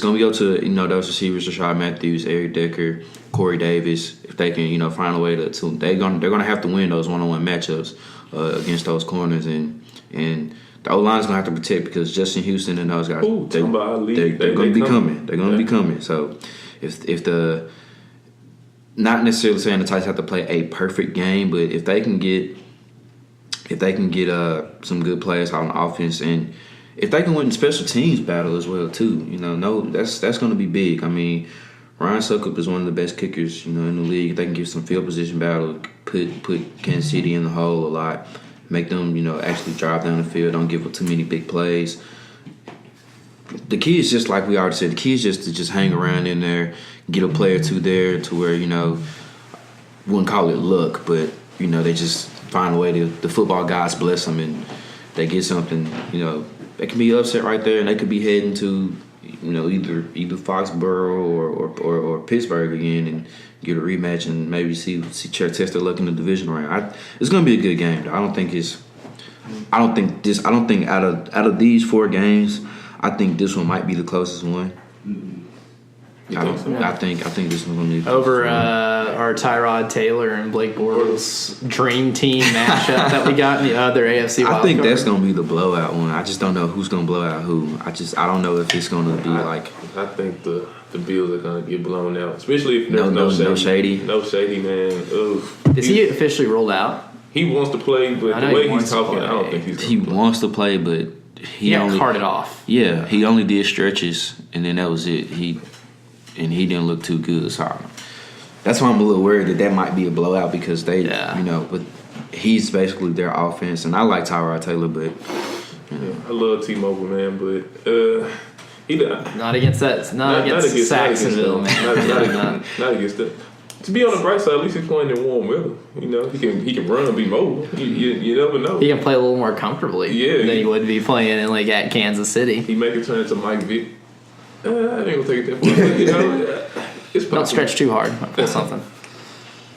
going to go to, those receivers, Rashad Matthews, Eric Decker, Corey Davis. If they can, find a way to they're going to have to win those one-on-one matchups against those corners. And the O-line's going to have to protect because Justin Houston and those guys, they're going to be coming. They're going to be coming. So if the – not necessarily saying the Titans have to play a perfect game, but if they can get some good players on offense, and if they can win the special teams battle as well too, that's going to be big. I mean, Ryan Suckup is one of the best kickers, in the league. If they can give some field position battle, put Kansas City in the hole a lot, make them, actually drive down the field, don't give up too many big plays. The key is just like we already said. The key is just to just hang around in there, get a player or two there to where wouldn't call it luck, but they just find a way to. The football guys bless them and they get something. They can be upset right there, and they could be heading to either Foxborough or Pittsburgh again and get a rematch and maybe test their luck in the division round. It's going to be a good game. Though. I don't think out of these 4 games, I think this one might be the closest one. I think this one's gonna be over our Tyrod Taylor and Blake Bortles dream team matchup that we got in the other AFC wildcard. I think that's gonna be the blowout one. I just don't know who's gonna blow out who. I don't know if it's gonna be like. I think the Bills are gonna get blown out, especially if there's no shady. No shady, man. Is he officially rolled out? He wants to play, but the way he's talking, I don't think he's. He wants to play, but he got only carted off. Yeah, he only did stretches, and then that was it. He didn't look too good. So that's why I'm a little worried that might be a blowout because they, but he's basically their offense, and I like Tyrod Taylor, but I love T-Mobile, man, but not against that. Not against Saxonville, man. Not against that. To be on the bright side, at least he's playing in warm weather. He can run and be mobile. You never know. He can play a little more comfortably than he would be playing in at Kansas City. He may turn into Mike Vick. I ain't gonna take it that far. It's don't stretch too hard. Pull something.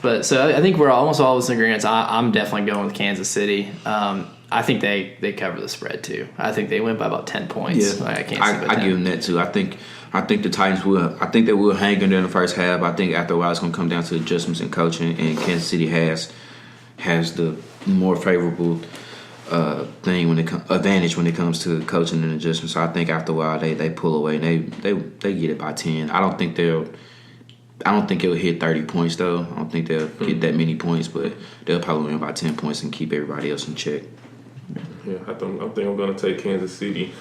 But so I think we're almost all in agreement. I'm definitely going with Kansas City. I think they cover the spread too. I think they win by about 10 points. Yeah, I give them that too. I think the Titans will. I think they will hang in there in the first half. I think after a while it's going to come down to adjustments in coaching, and Kansas City has the more favorable advantage when it comes to coaching and adjustments. So I think after a while they pull away and they get it by 10. I don't think it'll hit 30 points though. I don't think they'll get that many points, but they'll probably win by 10 points and keep everybody else in check. Yeah, I think I'm going to take Kansas City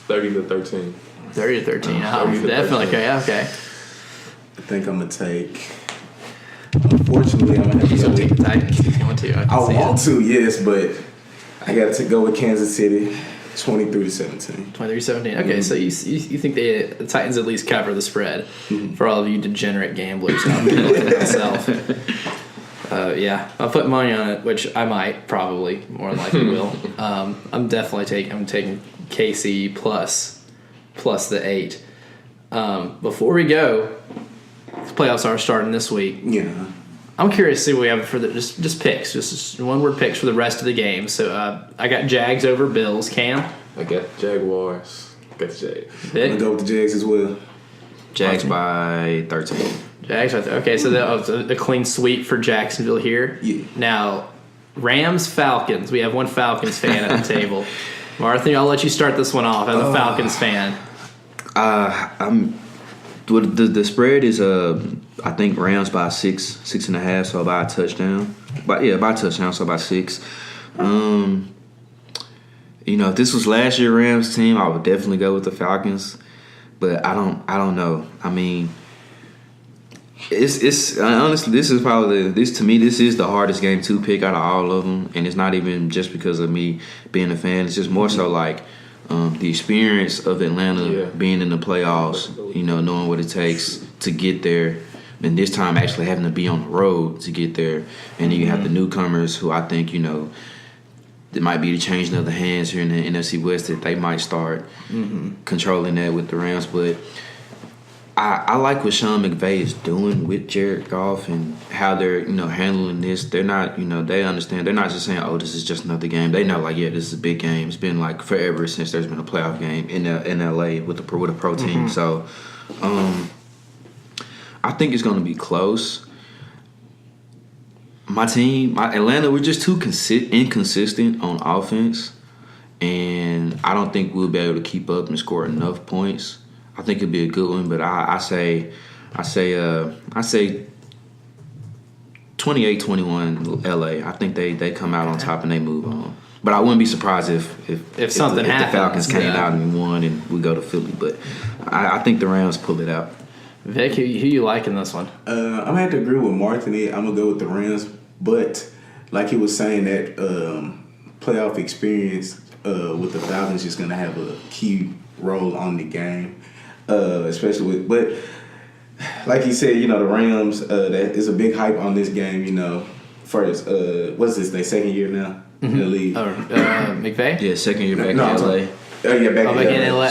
30-13. 30-13. Definitely. Okay. I think I'm going to take. Unfortunately, I'm going to have to take the Titans if you want to. I want to, yes, but I got to go with Kansas City, 23-17. 23-17. Okay, so you think the Titans at least cover the spread for all of you degenerate gamblers out there like myself. Yeah, I'll put money on it, which I might, probably, more than likely will. I'm taking KC plus the 8. Before we go, the playoffs are starting this week. Yeah. I'm curious to see what we have for just picks, just one-word picks for the rest of the game. So I got Jags over Bills. Cam? I got Jaguars. Got the Jags. I'm going to go with the Jags as well. Jags by 13. Jags, okay, so that was a clean sweep for Jacksonville here. Yeah. Now, Rams, Falcons. We have one Falcons fan at the table. Martha, I'll let you start this one off as a Falcons fan. The spread is I think Rams by 6.5, so by a touchdown. By a touchdown, so by 6. If this was last year Rams team, I would definitely go with the Falcons. But I don't know. I mean, it's honestly, this is the hardest game to pick out of all of them, and it's not even just because of me being a fan. It's just more so like the experience of Atlanta being in the playoffs. Knowing what it takes to get there, and this time actually having to be on the road to get there, and then you have the newcomers who I think it might be the changing of the hands here in the NFC West that they might start controlling that with the Rams. But I like what Sean McVay is doing with Jared Goff and how they're handling this. They're not they understand. They're not just saying, oh, this is just another game. They know this is a big game. It's been like forever since there's been a playoff game in LA with a pro team. So I think it's going to be close. My team, Atlanta, we're just too inconsistent on offense, and I don't think we'll be able to keep up and score enough points. I think it'll be a good one, but I say 28-21 LA. I think they come out on top and they move on. But I wouldn't be surprised if something happens, the Falcons came out and won and we go to Philly. But I think the Rams pull it out. Vic, who you like in this one? I'm gonna have to agree with Martin. I'm gonna go with the Rams, but like he was saying, that playoff experience with the Falcons is gonna have a key role on the game, especially with. But like he said, the Rams, that is a big hype on this game. First, what's this? Their second year now in the league. McVay? Yeah, second year back in LA. Back in LA.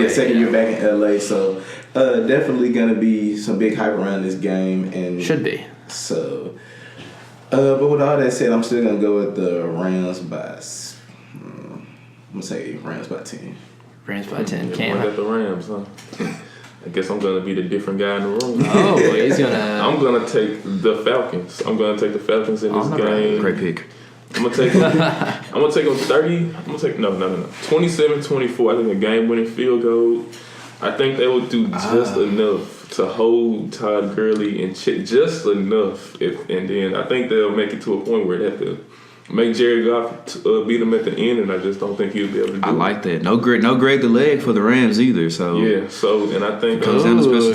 Second year back in LA. So definitely gonna be some big hype around this game, and should be. So, but with all that said, I'm still gonna go with the Rams by. I'm gonna say Rams by 10. Rams by 10. I Cam. got the Rams, huh? I guess I'm gonna be the different guy in the room. Oh, he's gonna. I'm gonna take the Falcons. I'm gonna take the Falcons in this game. Great pick. I'm gonna take them 30. I'm gonna take no. 27-24. I think a game-winning field goal. I think they will do just enough to hold Todd Gurley in check, just enough. And then I think they'll make it to a point where they have to make Jared Goff beat them at the end, and I just don't think he'll be able to do it. I like that. No grade the leg for the Rams either. So yeah. So and I think comes down to special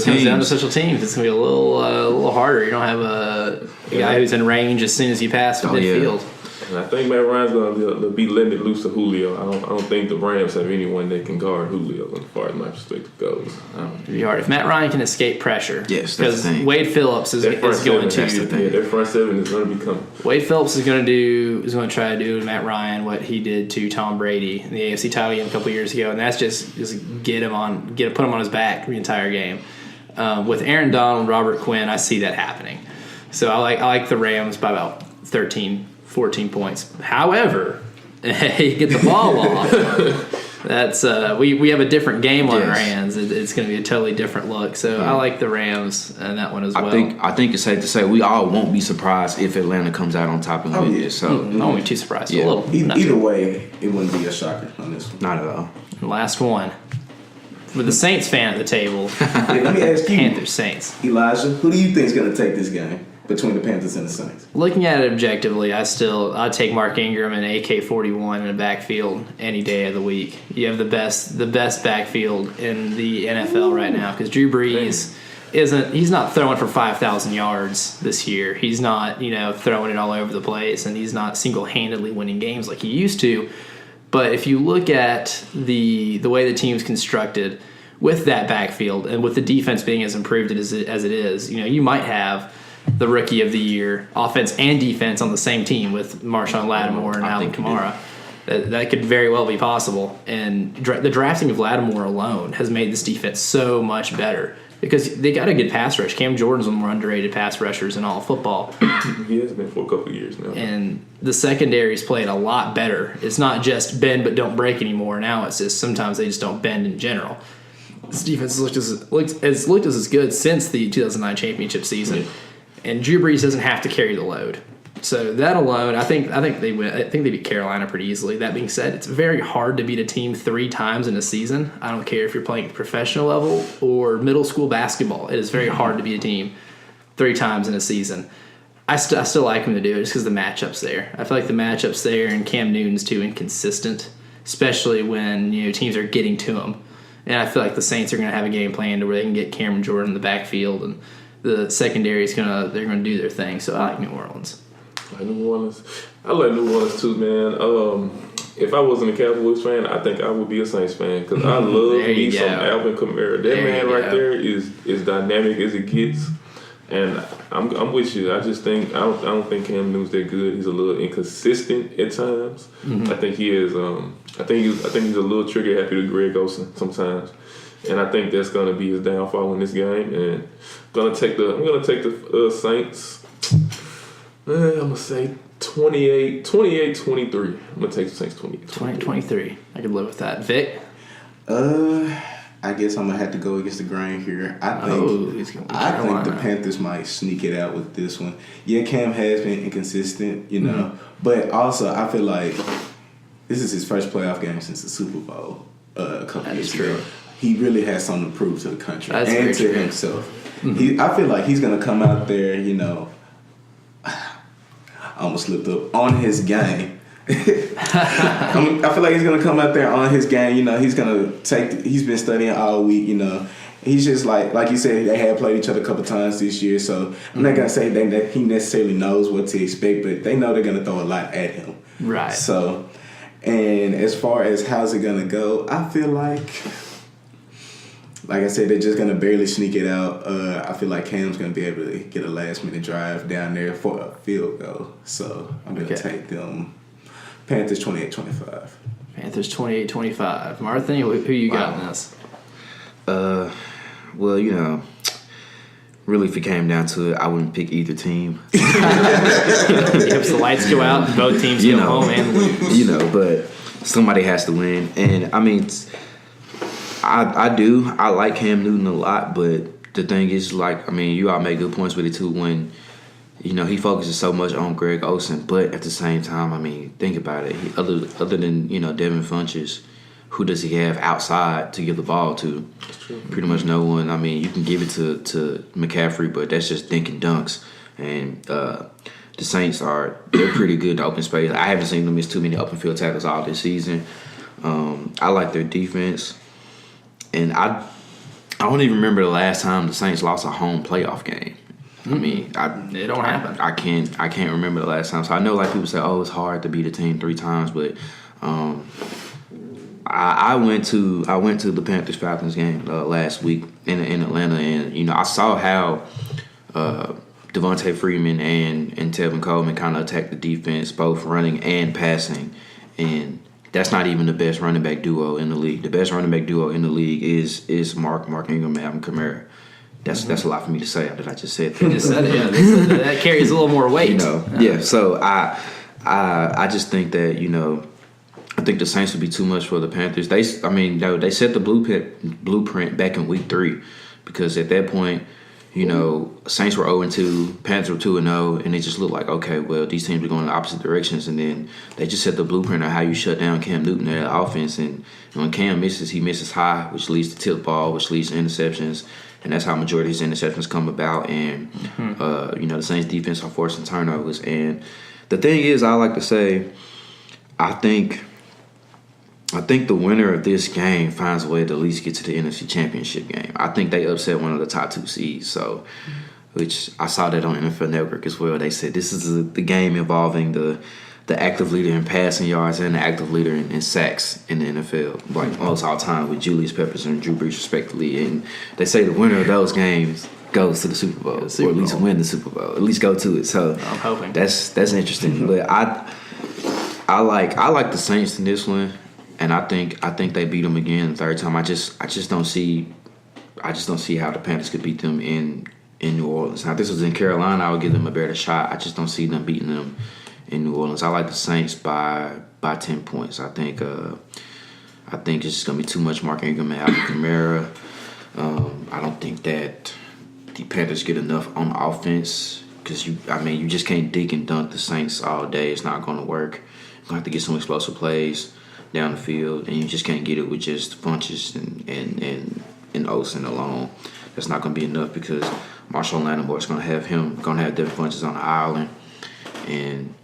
teams. It's gonna be a little harder. You don't have a guy who's in range as soon as you pass midfield. And I think Matt Ryan's gonna be letting it loose to Julio. I don't think the Rams have anyone that can guard Julio as far as my perspective goes. It'd be hard if Matt Ryan can escape pressure. Yes, because Wade Phillips is going to. Their front seven is going to become. Wade Phillips is going to try to do to Matt Ryan what he did to Tom Brady in the AFC title game a couple years ago, and that's just put him on his back the entire game. With Aaron Donald, Robert Quinn, I see that happening. So I like the Rams by about 13-14 points. However, you get the ball off. That's we have a different game on our hands. It's going to be a totally different look. So I like the Rams and that one as well. I think it's safe to say we all won't be surprised if Atlanta comes out on top and wins this. So I won't be too surprised. A little. Either way, it wouldn't be a shocker on this one. Not at all. Last one. With the Saints fan at the table. Let me ask you, Panthers Saints. Elijah, who do you think is going to take this game between the Panthers and the Saints? Looking at it objectively, I'd take Mark Ingram and AK-41 in a backfield any day of the week. You have the best backfield in the NFL right now because Drew Brees he's not throwing for 5,000 yards this year. He's not throwing it all over the place, and he's not single-handedly winning games like he used to. But if you look at the way the team's constructed with that backfield and with the defense being as improved as it is, you might have the rookie of the year, offense and defense on the same team with Marshawn Lattimore and Alvin Kamara. That could very well be possible. And the drafting of Lattimore alone has made this defense so much better because they got a good pass rush. Cam Jordan's one of the more underrated pass rushers in all of football. He has been for a couple of years now. And the secondary's played a lot better. It's not just bend but don't break anymore. Now it's just sometimes they just don't bend in general. This defense has looked as good since the 2009 championship season. And Drew Brees doesn't have to carry the load. So that alone, I think they win. I think they beat Carolina pretty easily. That being said, it's very hard to beat a team 3 times in a season. I don't care if you're playing at the professional level or middle school basketball. It is very hard to beat a team 3 times in a season. I still like them to do it just because the matchup's there. I feel like the matchup's there, and Cam Newton's too inconsistent, especially when teams are getting to him. And I feel like the Saints are going to have a game plan to where they can get Cameron Jordan in the backfield, and the secondary is they're going to do their thing. So I like New Orleans. I like New Orleans too, man. If I wasn't a Cowboys fan, I think I would be a Saints fan because I love me some Alvin Kamara. That man right there is dynamic as it gets, and I'm with you. I just think I don't think Cam Newton's that good. He's a little inconsistent at times. I think he is. I think he's a little trigger happy to Greg Olsen sometimes, and I think that's gonna be his downfall in this game. And I'm gonna take the Saints. I'm going to say 28-23. I'm going to take the Saints 28-23. I could live with that. Vic? I guess I'm going to have to go against the grain here. I think the Panthers might sneak it out with this one. Yeah, Cam has been inconsistent, but also I feel like this is his first playoff game since the Super Bowl a couple years ago. He really has something to prove to the country and to himself. I feel like he's going to come out there, I almost slipped up on his game. I feel like he's gonna come out there on his game. He's gonna he's been studying all week. He's just like you said, they have played each other a couple times this year. So I'm not gonna say that he necessarily knows what to expect, but they know they're gonna throw a lot at him. Right. So, and as far as how's it gonna go, I feel like I said, they're just going to barely sneak it out. I feel like Cam's going to be able to get a last-minute drive down there for a field goal. So I'm going to take them Panthers 28-25. Panthers 28-25. Martha, who you got in this? Well, really, if it came down to it, I wouldn't pick either team. If the lights go out and both teams go home and lose. But somebody has to win. And, I mean, I like Cam Newton a lot, but the thing is, you all make good points with it too when, he focuses so much on Greg Olsen, but at the same time, think about it. Other than, Devin Funchess, who does he have outside to give the ball to? Pretty much no one. You can give it to McCaffrey, but that's just dinking dunks. And the Saints they're pretty good in open space. I haven't seen them miss too many open field tackles all this season. I like their defense. And I don't even remember the last time the Saints lost a home playoff game. It don't happen. I can't remember the last time. So I know people say, it's hard to beat a team 3 times, but I went to the Panthers Falcons game last week in Atlanta, and I saw how Devontae Freeman and Tevin Coleman kind of attacked the defense, both running and passing, and that's not even the best running back duo in the league. The best running back duo in the league is Mark Ingram and Alvin Kamara. That's a lot for me to say that I just said that. You just said it, yeah. That carries a little more weight. Yeah. So I just think that I think the Saints would be too much for the Panthers. They set the blueprint back in week 3 because at that point, Saints were 0-2, Panthers were 2-0, and it just looked like, okay, well, these teams are going in the opposite directions, and then they just set the blueprint of how you shut down Cam Newton at offense, and when Cam misses, he misses high, which leads to tip ball, which leads to interceptions, and that's how majority of his interceptions come about, and, the Saints defense are forcing turnovers, and the thing is, I like to say, I think the winner of this game finds a way to at least get to the NFC Championship game. I think they upset one of the top 2 seeds, which I saw that on NFL Network as well. They said this is the game involving the active leader in passing yards and the active leader in sacks in the NFL, almost all time with Julius Peppers and Drew Brees respectively. And they say the winner of those games goes to the Super Bowl, or at least win the Super Bowl, at least go to it. So I'm hoping that's interesting. But I like the Saints in this one. And I think they beat them again the third time. I just don't see how the Panthers could beat them in New Orleans. Now, if this was in Carolina, I would give them a better shot. I just don't see them beating them in New Orleans. I like the Saints by 10 points. I think it's just gonna be too much Mark Ingram and Alvin Kamara. I don't think that the Panthers get enough on offense because you just can't dink and dunk the Saints all day. It's not going to work. You're going to have to get some explosive plays down the field, and you just can't get it with just Funches and Olsen alone. That's not going to be enough because Marshall Lattimore is going to have Devin Funches on the island, and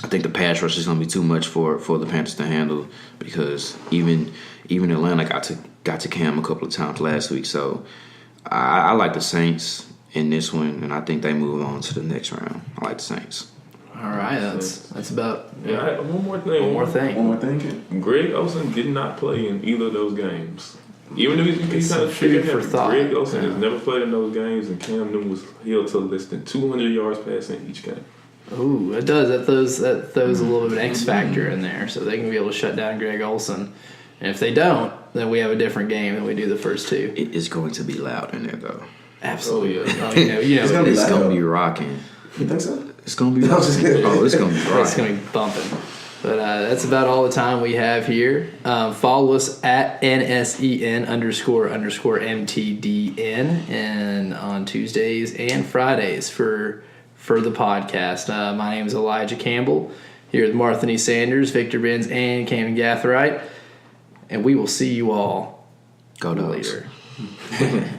I think the pass rush is going to be too much for the Panthers to handle because even Atlanta got to Cam a couple of times last week. So I like the Saints in this one, and I think they move on to the next round. I like the Saints. All right, that's about. Yeah, one more thing. One more thing. Greg Olsen did not play in either of those games. Even though he's kind of food for thought. Greg Olsen has never played in those games, and Cam Newton was held to less than 200 yards passing each game. Ooh, it does. That throws a little bit of an X factor in there, so they can be able to shut down Greg Olsen. And if they don't, then we have a different game than we do the first two. It is going to be loud in there, though. Absolutely. Oh, yeah. It's gonna be It's loud. going to be rocking. You think so? It's going to be rocking. Oh, it's going to be It's rocking. going to be bumping. But that's about all the time we have here. Follow us at NSEN __MTDN and on Tuesdays and Fridays for the podcast. My name is Elijah Campbell, here with Marthany Sanders, Victor Benz, and Camden Gathright. And we will see you all Go Dogs. later.